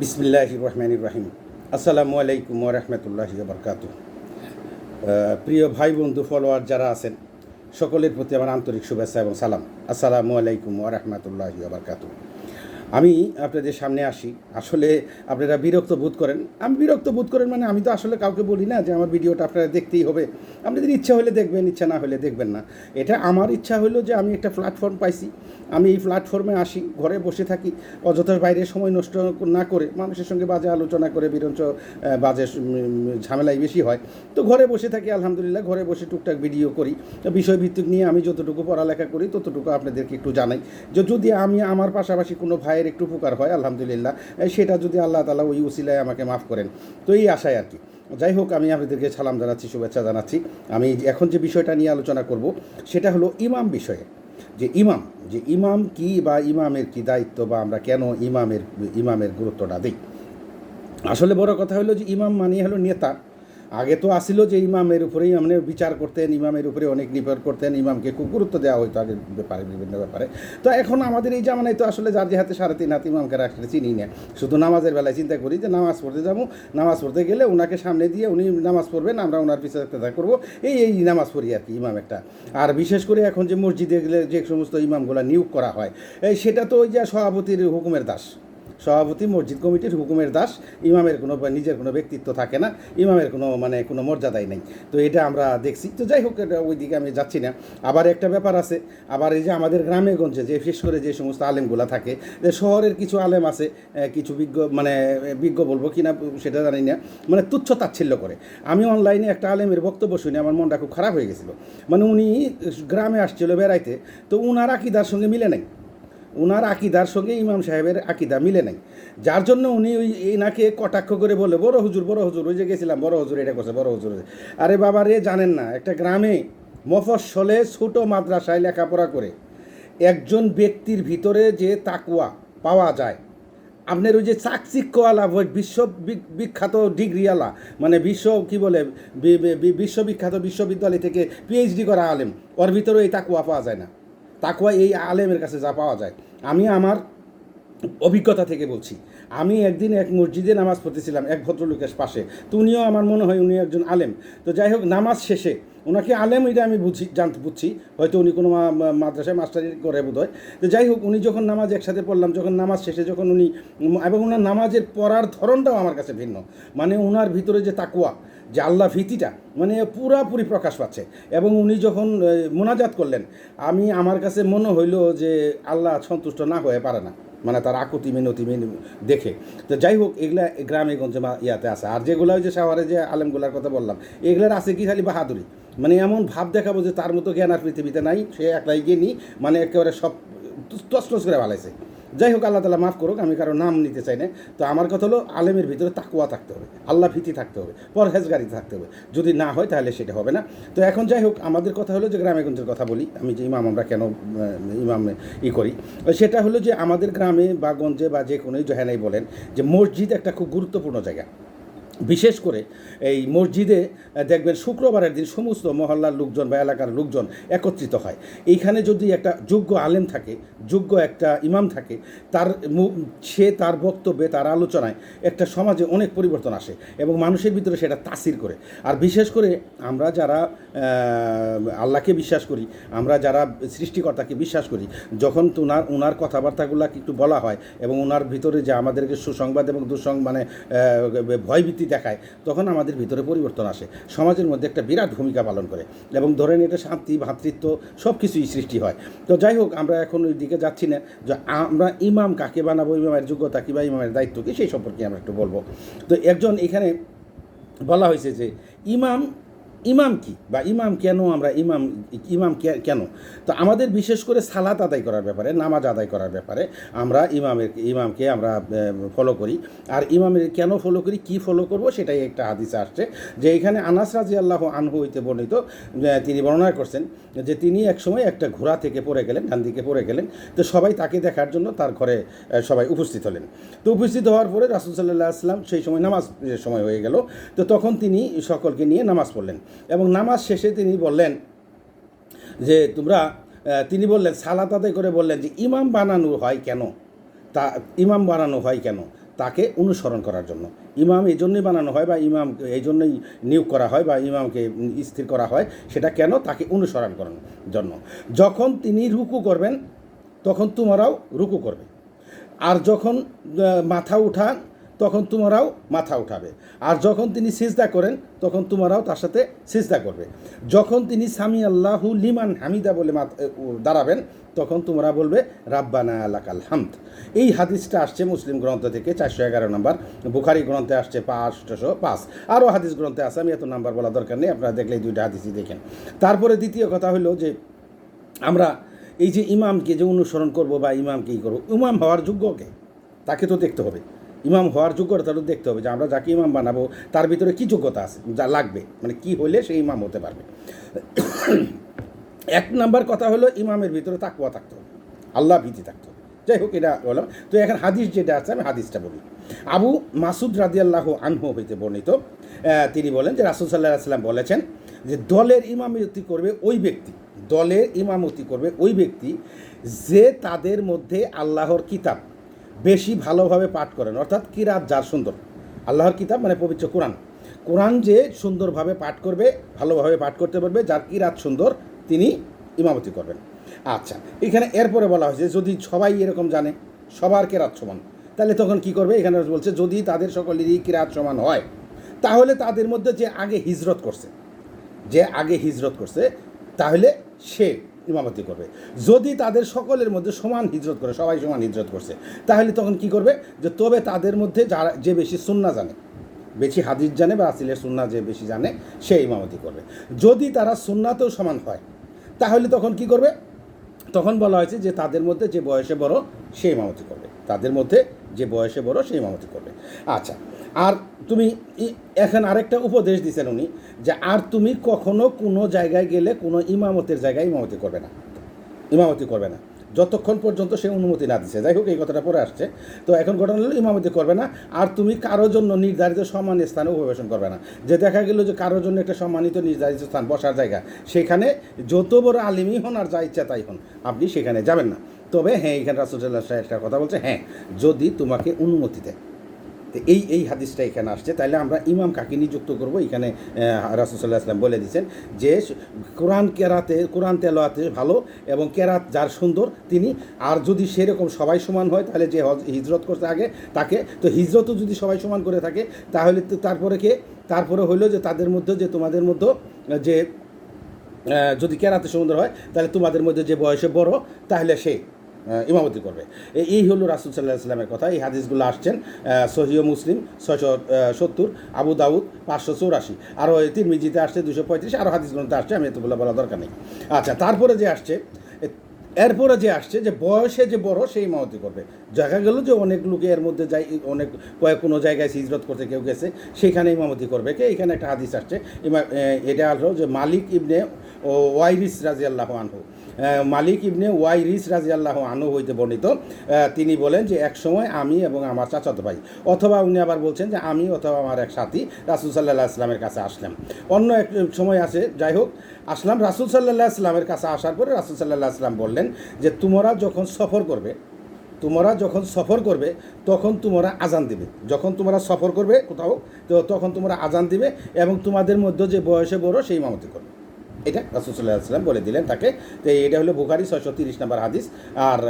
বিসমিল্লাহির রহমানির রহিম। আসসালামু আলাইকুম ওয়া রাহমাতুল্লাহি ওয়া বারাকাতুহু। প্রিয় ভাই বন্ধু ফলোয়ার যারা আছেন সকলের প্রতি আমার আন্তরিক শুভেচ্ছা এবং সালাম। আসসালামু আলাইকুম ওয়া রাহমাতুল্লাহি ওয়া বারাকাতুহু। আমি আপনাদের সামনে আসি, আসলে আপনারা বিরক্ত বোধ করেন। আমি বিরক্ত বোধ করেন মানে আমি তো আসলে কাউকে বলি না যে আমার ভিডিওটা আপনারা দেখতেই হবে, আপনাদের ইচ্ছা হলে দেখবেন, ইচ্ছা না হলে দেখবেন না। এটা আমার ইচ্ছা হলো যে আমি একটা প্ল্যাটফর্ম পাইছি, আমি এই প্ল্যাটফর্মে আসি, ঘরে বসে থাকি, অযথা বাইরে সময় নষ্ট না করে, মানুষের সঙ্গে বাজে আলোচনা করে বিরঞ্চ বাজে ঝামেলাই বেশি হয়। তো ঘরে বসে থাকি, আলহামদুলিল্লাহ, ঘরে বসে টুকটাক ভিডিও করি। বিষয়ভিত্তিক নিয়ে আমি যতটুকু পড়ালেখা করি ততটুকু আপনাদেরকে একটু জানাই, যে যদি আমি আমার পাশাপাশি কোনো ভাইয়ের একটু উপকার হয় আলহামদুলিল্লাহ, সেটা যদি আল্লাহ তাআলা ওই উসিলায় আমাকে মাফ করেন, তো এই আশায় আর কি। যাই হোক, আমি আপনাদেরকে সালাম জানাচ্ছি, শুভেচ্ছা জানাচ্ছি। আমি এখন যে বিষয়টা নিয়ে আলোচনা করব সেটা হলো ইমাম বিষয়ে। যে ইমাম কি, বা ইমামের কি দায়িত্ব, বা আমরা কেন ইমামের গুরুত্বটা দিই। আসলে বড় কথা হলো যে ইমাম মানে হলো নেতা। আগে তো আসিল যে ইমামের উপরেই মানে বিচার করতেন, ইমামের উপরে অনেক নির্ভর করতেন, ইমামকে খুব গুরুত্ব দেওয়া হতো আগের ব্যাপারে, বিভিন্ন ব্যাপারে। তো এখন আমাদের এই জামানায় তো আসলে যার যে হাতে 3.5 হাত ইমামকে রাখতে চিনি না। শুধু নামাজের বেলায় চিন্তা করি যে নামাজ পড়তে যাবো, নামাজ পড়তে গেলে ওনাকে সামনে দিয়ে উনি নামাজ পড়বেন, আমরা ওনার পিছনে একটা করবো, এই নামাজ পড়ি আর কি, ইমাম একটা। আর বিশেষ করে এখন যে মসজিদে গেলে যে সমস্ত ইমামগুলো নিয়োগ করা হয়, সেটা তো ওই যে সভাপতির হুকুমের দাস, সভাপতি মসজিদ কমিটির হুকুমের দাস। ইমামের কোনো নিজের কোনো ব্যক্তিত্ব থাকে না, ইমামের কোনো মর্যাদাই নেই। তো এটা আমরা দেখছি। তো যাই হোক, এটা ওই দিকে আমি যাচ্ছি না। আবার একটা ব্যাপার আছে, আবার এই যে আমাদের গ্রামে গঞ্জে যে বিশেষ করে যে সমস্ত আলেমগুলো থাকে, যে শহরের কিছু আলেম আছে, কিছু বিজ্ঞ বলবো কি না সেটা জানি না, মানে তুচ্ছ তাচ্ছিল্য করে। আমি অনলাইনে একটা আলেমের বক্তব্য শুনে আমার মনটা খুব খারাপ হয়ে গেছিলো। মানে উনি গ্রামে আসছিল বেড়াইতে, তো উনার আকিদার সঙ্গে মিলে নাই, ওনার আকিদার সঙ্গে ইমাম সাহেবের আকিদা মিলে নাই, যার জন্য উনি ওই এনাকে কটাক্ষ করে বলে, বড় হুজুর, ওই যে গেছিলাম, বড় হুজুর এটা করছে, বড় হুজুর। আরে বাবা রে, জানেন না, একটা গ্রামে মফস্বলে ছোট মাদ্রাসায় লেখাপড়া করে একজন ব্যক্তির ভিতরে যে তাকওয়া পাওয়া যায়, আপনার ওই যে চাকচিক্যওয়ালা বিশ্ববিখ্যাত ডিগ্রিওয়ালা, মানে বিশ্ববিখ্যাত বিশ্ববিদ্যালয় থেকে পিএইচডি করা আলেম, ওর ভিতরে এই তাকওয়া পাওয়া যায় না। তাকওয়া এই আলেমের কাছে যা পাওয়া যায়। আমি আমার অভিজ্ঞতা থেকে বলছি। আমি একদিন এক মসজিদে নামাজ পড়তেছিলাম এক ভদ্রলোকের পাশে, তো উনিও আমার মনে হয় উনি একজন আলেম। তো যাই হোক, নামাজ শেষে ওনাকে আলেম এটা আমি বুঝছি, হয়তো উনি কোনো মাদ্রাসায় মাস্টারি করে বোধ হয়। তো যাই হোক, উনি যখন নামাজ একসাথে পড়লাম, যখন নামাজ শেষে যখন উনি, এবং ওনার নামাজের পড়ার ধরনটাও আমার কাছে ভিন্ন, মানে ওনার ভিতরে যে তাকওয়া, যে আল্লাহ ভীতিটা মানে পুরাপুরি প্রকাশ পাচ্ছে। এবং উনি যখন মোনাজাত করলেন, আমার কাছে মনে হইল যে আল্লাহ সন্তুষ্ট না হয়ে পারে না, মানে তার আকুতি মিনতি দেখে। তো যাই হোক, এগুলা গ্রামে গঞ্জে ইয়াতে আছে। আর যেগুলো ওই যে শহরে যে আলেমগুলার কথা বললাম, এগুলার আছে কি খালি বাহাদুরি, মানে এমন ভাব দেখাবো যে তার মতো জ্ঞান আর পৃথিবীতে নাই, সে একলাই জ্ঞানী, মানে একেবারে সব তছনছ করে ভালাইছে। যাই হোক, আল্লাহ তাআলা মাফ করুক, আমি কারো নাম নিতে চাই না। তো আমার কথা হলো, আলেমের ভিতরে তাকওয়া থাকতে হবে, আল্লাহ ভীতি থাকতে হবে, পরহেজগারি থাকতে হবে। যদি না হয় তাহলে সেটা হবে না। তো এখন যাই হোক, আমাদের কথা হলো যে গ্রামেগঞ্জের কথা বলি। আমি যে আমরা কেন ইমাম করি, সেটা হলো যে আমাদের গ্রামে বা গঞ্জে বা যে কোনোই জহেনাই বলেন, যে মসজিদ একটা খুব গুরুত্বপূর্ণ জায়গা। বিশেষ করে এই মসজিদে দেখবেন শুক্রবারের দিন সমস্ত মহল্লার লোকজন বা এলাকার লোকজন একত্রিত হয়। এইখানে যদি একটা যোগ্য আলেম থাকে, যোগ্য একটা ইমাম থাকে, সে তার বক্তব্যে, তার আলোচনায় একটা সমাজে অনেক পরিবর্তন আসে এবং মানুষের ভিতরে সেটা তাসির করে। আর বিশেষ করে আমরা যারা আল্লাহকে বিশ্বাস করি, আমরা যারা সৃষ্টিকর্তাকে বিশ্বাস করি, যখন ওনার কথাবার্তাগুলো একটু বলা হয় এবং ওনার ভিতরে যে আমাদেরকে সুসংবাদ এবং মানে ভয়ভীতি দেখায়, তখন আমাদের ভিতরে পরিবর্তন আসে, সমাজের মধ্যে একটা বিরাট ভূমিকা পালন করে, এবং ধরেন এটা শান্তি, ভ্রাতৃত্ব সব কিছুই সৃষ্টি হয়। তো যাই হোক, আমরা এখন ওই দিকে যাচ্ছি না, যে আমরা ইমাম কাকে বানাবো, ইমামের যোগ্যতা কী বা ইমামের দায়িত্ব কী, সেই সম্পর্কে আমরা একটু বলবো। তো একজন এখানে বলা হয়েছে যে ইমাম কি, বা ইমাম কেন, আমরা ইমাম কেন। তো আমাদের বিশেষ করে সালাত আদায় করার ব্যাপারে, নামাজ আদায় করার ব্যাপারে আমরা ইমামকে আমরা ফলো করি। আর ইমামের কেন ফলো করি, কি ফলো করব, সেটাই একটা হাদিসে আসছে, যে এখানে আনাস রাদিয়াল্লাহু আনহু হইতে বর্ণিত, তিনি বর্ণনা করছেন যে তিনি একসময় একটা ঘোড়া থেকে পড়ে গেলেন, ডান দিকে পড়ে গেলেন। তো সবাই তাকে দেখার জন্য তার ঘরে সবাই উপস্থিত হলেন। তো উপস্থিত হওয়ার পরে রাসূল সাল্লাল্লাহু আলাইহি ওয়াসাল্লাম, সেই সময় নামাজ সময় হয়ে গেল, তো তখন তিনি সকলকে নিয়ে নামাজ পড়লেন এবং নামাজ শেষে তিনি বললেন যে তিনি বললেন, সালাত আদায় করে বললেন যে ইমাম বানানো হয় কেন। তাকে অনুসরণ করার জন্য। ইমাম এই জন্যই বানানো হয় বা ইমাম এই জন্যই নিয়োগ করা হয় বা ইমামকে স্থির করা হয়, সেটা কেন? তাকে অনুসরণ করানোর জন্য। যখন তিনি রুকু করবেন তখন তোমরাও রুকু করবে, আর যখন মাথা উঠান তখন তোমরাও মাথা উঠাবে, আর যখন তিনি সিজদা করেন তখন তোমরাও তার সাথে সিজদা করবে। যখন তিনি সামি আল্লাহু লিমান হামিদা বলে দাঁড়াবেন তখন তোমরা বলবে রাব্বানা লাকাল হামদ। এই হাদিসটা আসছে মুসলিম গ্রন্থ থেকে 411 নম্বর, বুখারী গ্রন্থে আসছে 505, আরও হাদিস গ্রন্থে আছে, আমি এত নাম্বার বলা দরকার নেই, আপনারা দেখলে এই দুইটা হাদিসই দেখেন। তারপরে দ্বিতীয় কথা হলো যে আমরা এই যে ইমামকে যে অনুসরণ করব বা ইমামকে ই করবো, ইমাম হওয়ার যোগ্যকে তাকে তো দেখতে হবে। ইমাম হওয়ার যোগ্যতাটা দেখতে হবে যে আমরা যাকে ইমাম বানাবো তার ভিতরে কী যোগ্যতা আছে, যা লাগবে, মানে কি হলে সে ইমাম হতে পারবে। এক নাম্বার কথা হলো ইমামের ভিতরে তাকওয়া থাকতে হবে, আল্লাহ ভীতি থাকতে হবে। যাই হোক, এটা বললাম। তো এখন হাদিস যেটা আছে আমি হাদিসটা বলি। আবু মাসুদ রাদিয়াল্লাহু আনহু হইতে বর্ণিত, তিনি বলেন যে রাসূল সাল্লাল্লাহু আলাইহি ওয়াসাল্লাম বলেছেন যে দলের ইমামতি করবে ওই ব্যক্তি, দলের ইমামতি করবে ওই ব্যক্তি যে তাদের মধ্যে আল্লাহর কিতাব বেশি ভালোভাবে পাঠ করেন, অর্থাৎ কিরাত যার সুন্দর। আল্লাহর কিতাব মানে পবিত্র কোরআন, কোরআন যে সুন্দরভাবে পাঠ করবে, ভালোভাবে পাঠ করতে পারবে, যার কিরাত সুন্দর, তিনি ইমামতি করবেন। আচ্ছা, এখানে এরপরে বলা হয়েছে যদি সবাই এরকম জানে, সবার কিরাত সমান, তাহলে তখন কি করবে? এখানে বলছে যদি তাদের সকলেরই কিরাত সমান হয় তাহলে তাদের মধ্যে যে আগে হিজরত করছে তাহলে সে ইমামতি করবে। যদি তাদের সকলের মধ্যে সমান হিজরত করে, সবাই সমান হিজরত করছে, তাহলে তখন কি করবে? যে তবে তাদের মধ্যে যারা যে বেশি সুন্নাহ জানে, বেশি হাদিস জানে বা রাসূলের সুন্নাহ যে বেশি জানে, সে ইমামতি করবে। যদি তারা সুন্নাতেও সমান হয় তাহলে তখন কি করবে? তখন বলা হয়েছে যে তাদের মধ্যে যে বয়সে বড় সে ইমামতি করবে, তাদের মধ্যে যে বয়সে বড় সে ইমামতি করবে। আচ্ছা, আর তুমি এখন আরেকটা উপদেশ দিচ্ছেন উনি, যে আর তুমি কখনো কোনো জায়গায় গেলে কোনো ইমামতের জায়গায় ইমামতি করবে না যতক্ষণ পর্যন্ত সে অনুমতি না দিচ্ছে। যাই হোক, এই কথাটা পরে আসছে। তো এখন ঘটনা হলো ইমামতি করবে না, আর তুমি কারোর জন্য নির্ধারিত সম্মানীয় স্থানে উপবেশন করবে না। যে দেখা গেল যে কারোর জন্য একটা সম্মানিত নির্ধারিত স্থান, বসার জায়গা, সেখানে যত বড় আলিমই হন আর যা ইচ্ছা তাই হন, আপনি সেখানে যাবেন না। তবে হ্যাঁ, এখানে রাসূল সাল্লাল্লাহু আলাইহি ওয়াসাল্লাম একটা কথা বলছে, হ্যাঁ, যদি তোমাকে অনুমতি দেয়। তো এই হাদিসটা এখানে আসছে। তাইলে আমরা ইমাম কাকে নিযুক্ত করব? এখানে রাসূল সাল্লাল্লাহু আলাইহি ওয়াসাল্লাম বলে দিয়েছেন যে কোরআন তেলাওয়াতে ভালো এবং কেরাত যার সুন্দর তিনি। আর যদি সেরকম সবাই সমান হয় তাহলে যে হিজরত করতে আগে তাকে, তো হিজরতও যদি সবাই সমান করে থাকে তাহলে তো তারপরে হইলো যে তাদের মধ্যে যে তোমাদের মধ্যে যে যদি কেরাতে সুন্দর হয় তাহলে তোমাদের মধ্যে যে বয়সে বড় তাহলে সে ইমামতি করবে। এই হলো রাসূল সাল্লাল্লাহু আলাইহি ওয়াসাল্লামের কথা। এই হাদিসগুলো আসছেন সহিহ মুসলিম 670, আবু দাউদ 584, আরও তিরমিজিতে আসছে 235, আরও হাদিস গ্রন্থে আসছে, আমি এতগুলো বলা দরকার নেই। আচ্ছা, এরপরে যে আসছে যে বয়সে যে বড় সেই ইমামতি করবে। দেখা গেল যে অনেক লোকে এর মধ্যে কোনো জায়গায় হিজরত করতে কেউ গেছে, সেখানে ইমামতি করবে কে? এখানে একটা হাদিস আসছে, এটা হলো যে মালিক ইবনে ওয়াইরিস রাদিয়াল্লাহু আনহু, আনহু হইতে বর্ণিত। তিনি বলেন যে এক সময় আমি এবং আমার চাচাতো ভাই, অথবা উনি আবার বলছেন যে আমি অথবা আমার এক সাথী রাসূল সাল্লাল্লাহু আলাইহি ওয়াসাল্লামের কাছে আসলাম। অন্য এক সময় আছে, যাই হোক, আসলাম রাসূল সাল্লাল্লাহু আলাইহি ওয়াসাল্লামের কাছে আসার পরে রাসূল সাল্লাল্লাহু আলাইহি ওয়াসাল্লাম বললেন যে তোমরা যখন সফর করবে তখন তোমরা আজান দিবে। যখন তোমরা সফর করবে কোথাও, তো তখন তোমরা আজান দিবে এবং তোমাদের মধ্যে যে বয়সে বড় সেই ইমামতি করবে। এটা রাসূল সাল্লাল্লাহু আলাইহি ওয়াসাল্লাম বলে দিলেন তাকে। তো এটা হলো বুখারী 630 নম্বর হাদিস, আর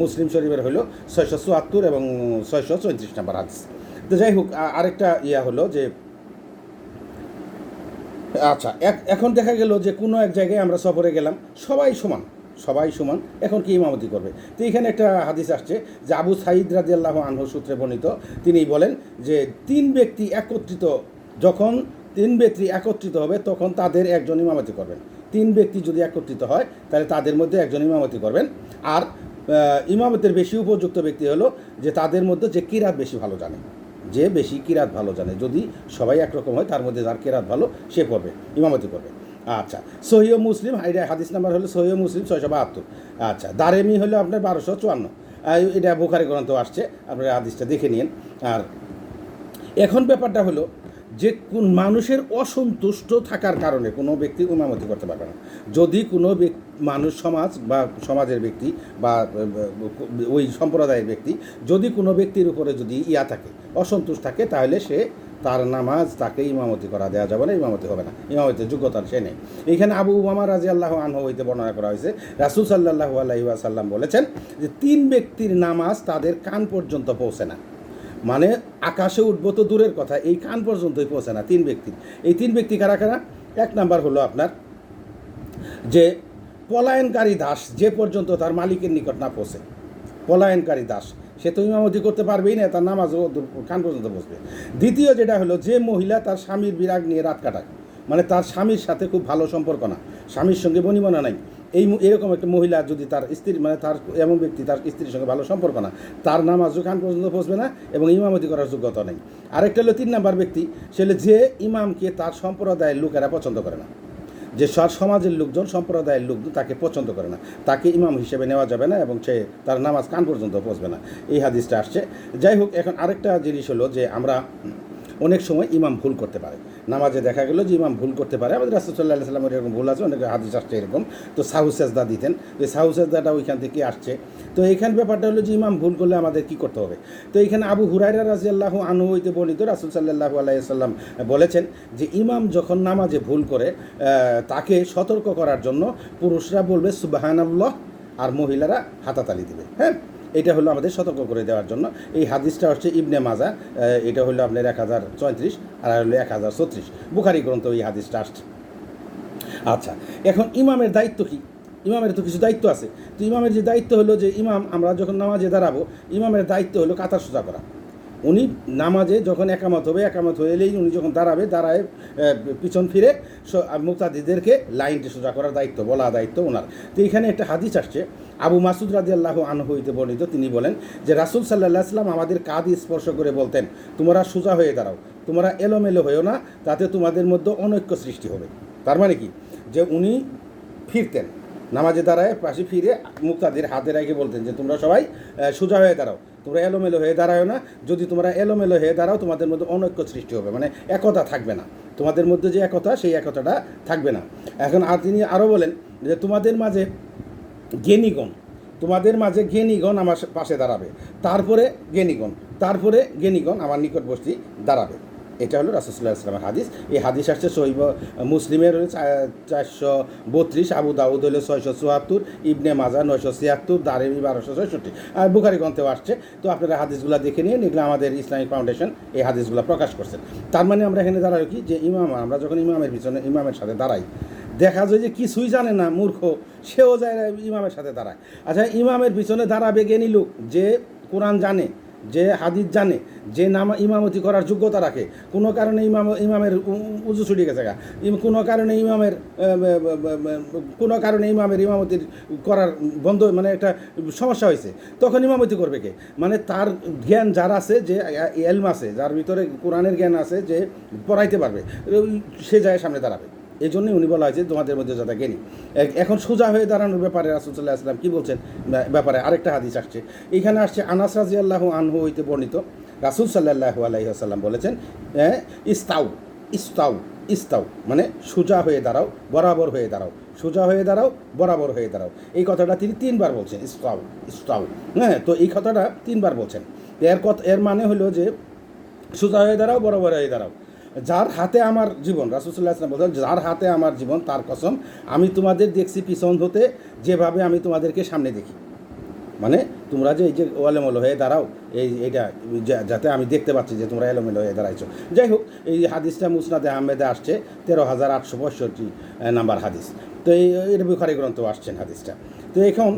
মুসলিম শরীফের হলো 674 এবং 634 নম্বর হাদিস। তো যাই হোক, আরেকটা হলো যে আচ্ছা, এখন দেখা গেল যে কোনো এক জায়গায় আমরা সফরে গেলাম, সবাই সমান, এখন কি ইমামতি করবে? তো এখানে একটা হাদিস আসছে যে আবু সাঈদ রাদিয়াল্লাহু আনহু সূত্রে বর্ণিত, তিনি বলেন যে যখন তিন ব্যক্তি একত্রিত হবে তখন তাদের একজন ইমামতি করবেন। 3 ব্যক্তি যদি একত্রিত হয় তাহলে তাদের মধ্যে একজন ইমামতি করবেন। আর ইমামতের বেশি উপযুক্ত ব্যক্তি হলো যে তাদের মধ্যে যে কিরাত বেশি ভালো জানে, যদি সবাই একরকম হয় তার মধ্যে যার কিরাত ভালো সে পড়বে, ইমামতি করবে। আচ্ছা, সহিহ মুসলিম, এটা হাদিস নাম্বার হলো সহিহ মুসলিম 672। আচ্ছা, দারেমি হলো আপনার 1254, এটা বুখারী গ্রন্থ আসছে, আপনারা হাদিসটা দেখে নিন। আর এখন ব্যাপারটা হলো যে কোন মানুষের অসন্তুষ্ট থাকার কারণে কোনো ব্যক্তি ইমামতি করতে পারবে না। যদি কোনো মানুষ সমাজ বা সমাজের ব্যক্তি বা ওই সম্প্রদায়ের ব্যক্তি যদি কোনো ব্যক্তির উপরে যদি থাকে অসন্তুষ্ট থাকে, তাহলে সে তার নামাজ তাকে ইমামতি করা দেওয়া যাবে না, ইমামতি হবে না, ইমামতির যোগ্যতা সে নেই। এইখানে আবু উমামা রাদিয়াল্লাহু আনহু হইতে বর্ণনা করা হয়েছে রাসূল সাল্লাল্লাহু আলাইহি ওয়াসাল্লাম বলেছেন যে 3 ব্যক্তির নামাজ তাদের কান পর্যন্ত পৌঁছে না। মানে আকাশে উঠবো তো দূরের কথা, এই কান পর্যন্তই পৌঁছে না 3 ব্যক্তির। এই 3 ব্যক্তি কারা কারা? 1 নাম্বার হলো আপনার যে পলায়নকারী দাস, যে পর্যন্ত তার মালিকের নিকট না পৌঁছে। পলায়নকারী দাস সে তো ইমামতি করতে পারবেই না, তার নামাজও কান পর্যন্ত বসবে। দ্বিতীয় যেটা হলো যে মহিলা তার স্বামীর বিরাগ নিয়ে রাত কাটায়, মানে তার স্বামীর সাথে খুব ভালো সম্পর্ক না, স্বামীর সঙ্গে বনিবনা নাই, এরকম একটা মহিলা যদি তার স্ত্রী, মানে তার এমন ব্যক্তি তার স্ত্রীর সঙ্গে ভালো সম্পর্ক না, তার নামাজও কান পর্যন্ত পৌঁছবে না এবং ইমামতি করার যোগ্যতা নেই। আরেকটা হলো 3 নাম্বার ব্যক্তি, সে হলো যে ইমামকে তার সম্প্রদায়ের লোকেরা পছন্দ করে না, যে সমাজের লোকজন সম্প্রদায়ের লোকজন তাকে পছন্দ করে না, তাকে ইমাম হিসেবে নেওয়া যাবে না এবং সে তার নামাজ কান পর্যন্ত পৌঁছবে না। এই হাদিসটা আসছে। যাই হোক, এখন আরেকটা জিনিস হলো যে আমরা অনেক সময় ইমাম ভুল করতে পারে, নামাজে দেখা গেল যে ইমাম ভুল করতে পারে। আমাদের রাসূল সাল্লাল্লাহু আলাইহি ওয়াসাল্লামের এরকম ভুল আছে, অনেক হাদিস আসছে এরকম। তো সাহু সেজদা দিতেন, এই সাহু সেজদাটা ওইখান থেকে আসছে। তো এইখানে ব্যাপারটা হলো যে ইমাম ভুল করলে আমাদের কি করতে হবে। তো এইখানে আবু হুরায়রা রাদিয়াল্লাহু আনহু হইতে বর্ণিত রাসূল সাল্লাল্লাহু আলাইহি ওয়াসাল্লাম বলেছেন যে ইমাম যখন নামাজে ভুল করে তাকে সতর্ক করার জন্য পুরুষরা বলবে সুবহানাল্লাহ আর মহিলারা হাতাতালি দিবে। হ্যাঁ, এটা হলো আমাদের সতর্ক করে দেওয়ার জন্য। এই হাদিসটা হচ্ছে ইবনে মাজা, এটা হলো আপনার 1034 আর হলো 1036 বুখারী গ্রন্থ এই হাদিসটা আসছে। আচ্ছা, এখন ইমামের দায়িত্ব কি? ইমামের তো কিছু দায়িত্ব আছে। তো ইমামের যে দায়িত্ব হলো যে ইমাম, আমরা যখন নামাজে দাঁড়াবো, ইমামের দায়িত্ব হলো কাতার সোজা করা। উনি নামাজে যখন একামত হবে, একামত হইলেই উনি যখন দাঁড়ায় পিছন ফিরে মুক্তাদিদেরকে লাইনটি সোজা করার দায়িত্ব, বলা দায়িত্ব ওনার। তো এইখানে একটা হাদিস আসছে আবু মাসুদ রাদিয়াল্লাহু আনহু হইতে বর্ণিত, তিনি বলেন যে রাসূল সাল্লাল্লাহু আলাইহি ওয়াসাল্লাম আমাদের কাঁধ স্পর্শ করে বলতেন, তোমরা সোজা হয়ে দাঁড়াও, তোমরা এলোমেলো হয়েও না, তাতে তোমাদের মধ্যে অনৈক্য সৃষ্টি হবে। তার মানে কি, যে উনি ফিরতেন নামাজে দাঁড়ায় পাশে ফিরে মুক্তাদির হাতে রেখে বলতেন যে তোমরা সবাই সোজা হয়ে দাঁড়াও, তোমরা এলোমেলো হয়ে দাঁড়াও না, যদি তোমরা এলোমেলো হয়ে দাঁড়াও তোমাদের মধ্যে অনৈক্য সৃষ্টি হবে, মানে একতা থাকবে না, তোমাদের মধ্যে যে একতা সেই একতাটা থাকবে না। এখন আর তিনি আরও বলেন যে তোমাদের মাঝে জ্ঞানীগণ আমার পাশে দাঁড়াবে, তারপরে জ্ঞানীগণ আমার নিকটবর্তী দাঁড়াবে। এটা হলো রাসূল সাল্লাল্লাহু আলাইহি ওয়াসাল্লামের হাদিস। এই হাদিস আসছে সহিহ মুসলিমের 432, আবু দাউদ হলো 674, ইবনে মাজা 976, দারিমি 1266 আর বুখারী গ্রন্থেও আসছে। তো আপনারা হাদিসগুলো দেখে নিন, এগুলো আমাদের ইসলামিক ফাউন্ডেশন এই হাদিসগুলো প্রকাশ করছেন। তার মানে আমরা এখানে দাঁড়াই কি, যে আমরা যখন ইমামের সাথে দাঁড়াই, দেখা যায় যে কিছুই জানে না মূর্খ, সেও যায় ইমামের সাথে দাঁড়ায়। আচ্ছা, ইমামের পিছনে দাঁড়াবে জ্ঞানী লোক, যে কোরআন জানে, যে হাদিস জানে, যে ইমামতি করার যোগ্যতা রাখে। কোনো কারণে ইমামের উজু ছুটে গেছে, কোনো কারণে ইমামের ইমামতির করার বন্ধ, মানে একটা সমস্যা হয়েছে, তখন ইমামতি করবে কে? মানে তার জ্ঞান যার আছে, যে এলম আছে, যার ভিতরে কোরআনের জ্ঞান আছে, যে পড়াইতে পারবে, সে যায় সামনে দাঁড়াবে। এই জন্যই উনি বলা হয়েছে তোমাদের মধ্যে যারা জ্ঞানী। এখন সোজা হয়ে দাঁড়ানোর ব্যাপারে রাসূল সাল্লাল্লাহু আলাইহি ওয়াসাল্লাম কী বলছেন ব্যাপারে আরেকটা হাদিস আসছে। এইখানে আসছে আনাস রাদিয়াল্লাহু আনহু হইতে বর্ণিত, রাসূল সাল্লাল্লাহু আলাইহি ওয়াসাল্লাম বলেছেন ইস্তাউ, মানে সোজা হয়ে দাঁড়াও, বরাবর হয়ে দাঁড়াও, সোজা হয়ে দাঁড়াও, বরাবর হয়ে দাঁড়াও। এই কথাটা তিনি 3 বার বলছেন, ইস্তাউ। হ্যাঁ, তো এই কথাটা 3 বার বলছেন। এর মানে হলো যে সোজা হয়ে দাঁড়াও, বরাবর হয়ে দাঁড়াও। যার হাতে আমার জীবন, রাসূল সাল্লাল্লাহু আলাইহি ওয়াসাল্লাম বলেন, যার হাতে আমার জীবন তার কসম, আমি তোমাদের দেখছি পিছন হতে যেভাবে আমি তোমাদেরকে সামনে দেখি। মানে তোমরা যে এই যে এলোমেলো হয়ে দাঁড়াও, এইটা যাতে আমি দেখতে পাচ্ছি যে তোমরা এলোমেলো হয়ে দাঁড়াইছো। যাই হোক, এই হাদিসটা মুসনাদে আহমেদে আসছে 13,865 নাম্বার হাদিস। তো এটা বুখারী গ্রন্থ আসছেন হাদিসটা। তো এখন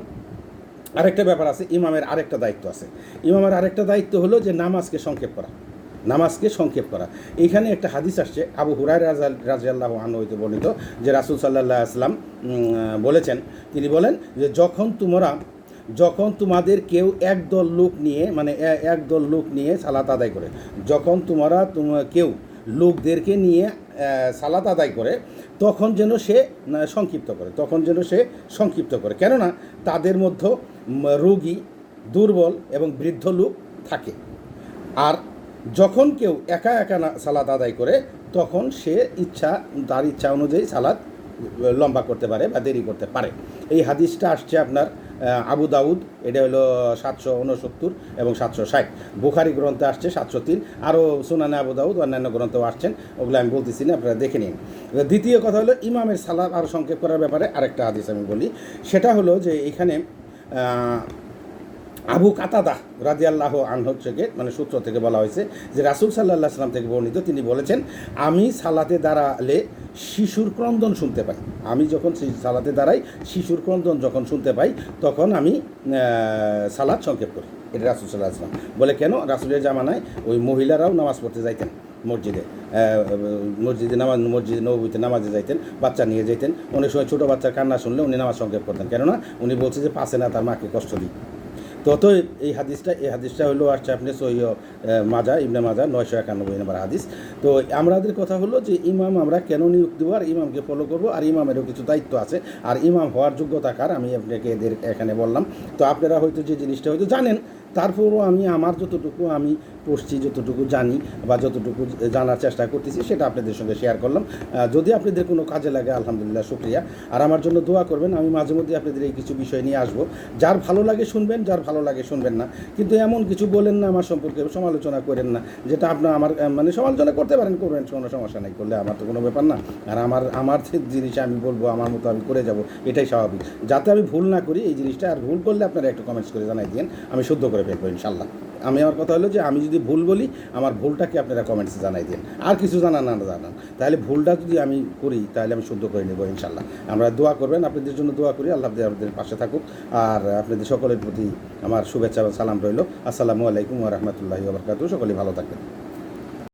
আরেকটা ব্যাপার আছে, ইমামের আরেকটা দায়িত্ব আছে। ইমামের আরেকটা দায়িত্ব হলো যে নামাজকে সংক্ষেপ করা। এইখানে একটা হাদিস আসছে আবু হুরায়রা রাদিয়াল্লাহু আনহু হইতে বর্ণিত, যে রাসূল সাল্লাল্লাহু আলাইহি ওয়াসাল্লাম বলেছেন, তিনি বলেন যে যখন তোমাদের কেউ একদল লোক নিয়ে সালাত আদায় করে, যখন কেউ লোকদেরকে নিয়ে সালাত আদায় করে, তখন যেন সে সংক্ষিপ্ত করে, কেননা তাদের মধ্যে রোগী, দুর্বল এবং বৃদ্ধ লোক থাকে। আর যখন কেউ একা সালাত আদায় করে, তখন সে তার ইচ্ছা অনুযায়ী সালাত লম্বা করতে পারে বা দেরি করতে পারে। এই হাদিসটা আসছে আপনার আবু দাউদ, এটা হলো 769 এবং 760। বুখারি গ্রন্থে আসছে 703, আরও সুনানে আবু দাউদ অন্যান্য গ্রন্থেও আসছেন, ওগুলো আমি বলতেছি না, আপনারা দেখে নিন। দ্বিতীয় কথা হলো ইমামের সালাত আরও সংক্ষেপ করার ব্যাপারে আরেকটা হাদিস আমি বলি। সেটা হলো যে এখানে আবু কাতাদা রাদিয়াল্লাহু আনহু থেকে মানে সূত্র থেকে বলা হয়েছে যে রাসূল সাল্লাল্লাহু আলাইহি ওয়াসাল্লাম থেকে বর্ণিত, তিনি বলেছেন, আমি সালাতে দাঁড়ালে শিশুর ক্রন্দন শুনতে পাই। আমি যখন সালাতে দাঁড়াই, শিশুর ক্রন্দন যখন শুনতে পাই, তখন আমি সালাত সংক্ষেপ করি। এটা রাসূল সাল্লাল্লাহু আলাইহি ওয়াসাল্লাম বলে। কেন? রাসূলের জামানায় ওই মহিলারাও নামাজ পড়তে যাইতেন মসজিদে, মসজিদে নববীতে নামাজে যাইতেন, বাচ্চা নিয়ে যেতেন। অনেক সময় ছোটো বাচ্চার কান্না শুনলে উনি নামাজ সংক্ষেপ করতেন, কেননা উনি বলছে যে পাশে না তার মাকে কষ্ট দিই। তো এই হাদিসটা হলো আসছে আপনি সহিহ মাজা, ইবনে মাজা 991 নম্বর হাদিস। তো আমাদের কথা হলো যে ইমাম আমরা কেন নিয়োগ দেবো, আর ইমামকে ফলো করবো, আর ইমামেরও কিছু দায়িত্ব আছে, আর ইমাম হওয়ার যোগ্যতা কার আমি আপনাকে এদের এখানে বললাম। তো আপনারা হয়তো যে জিনিসটা হয়তো জানেন, তারপরও আমি আমার যতটুকু আমি পড়ছি, যতটুকু জানি বা যতটুকু জানার চেষ্টা করতেছি, সেটা আপনাদের সঙ্গে শেয়ার করলাম। যদি আপনাদের কোনো কাজে লাগে আলহামদুলিল্লাহ, শুকরিয়া। আর আমার জন্য দোয়া করবেন। আমি মাঝে মধ্যে আপনাদের এই কিছু বিষয় নিয়ে আসবো, যার ভালো লাগে শুনবেন, যার ভালো লাগে শুনবেন না। কিন্তু এমন কিছু বলেন না আমার সম্পর্কে, সমালোচনা করেন না, যেটা আপনার আমার মানে সমালোচনা করতে পারেন, করবেন, কোনো সমস্যা নাই, করলে আমার তো কোনো ব্যাপার না। আর আমার জিনিস আমি বলবো, আমার মতো আমি করে যাব, এটাই স্বাভাবিক। যাতে আমি ভুল না করি এই জিনিসটা, আর ভুল করলে আপনারা একটু কমেন্টস করে জানাই দিন, আমি শুদ্ধ করে ফেলবো ইনশাল্লাহ। আমার কথা হলো যে আমি যদি ভুল বলি, আমার ভুলটাকে আপনারা কমেন্টসে জানাই দিন, আর কিছু জানান না জানান, তাহলে ভুলটা যদি আমি করি তাহলে আমি শুদ্ধ করে নেব ইনশাল্লাহ। আমরা দোয়া করবেন, আপনাদের জন্য দোয়া করি, আল্লাহ আপনাদের পাশে থাকুক। আর আপনাদের সকলের প্রতি আমার শুভেচ্ছা ও সালাম রইল। আসসালামু আলাইকুম ওয়া রাহমাতুল্লাহি ওয়া বারাকাতুহু। সকলেই ভালো থাকবেন।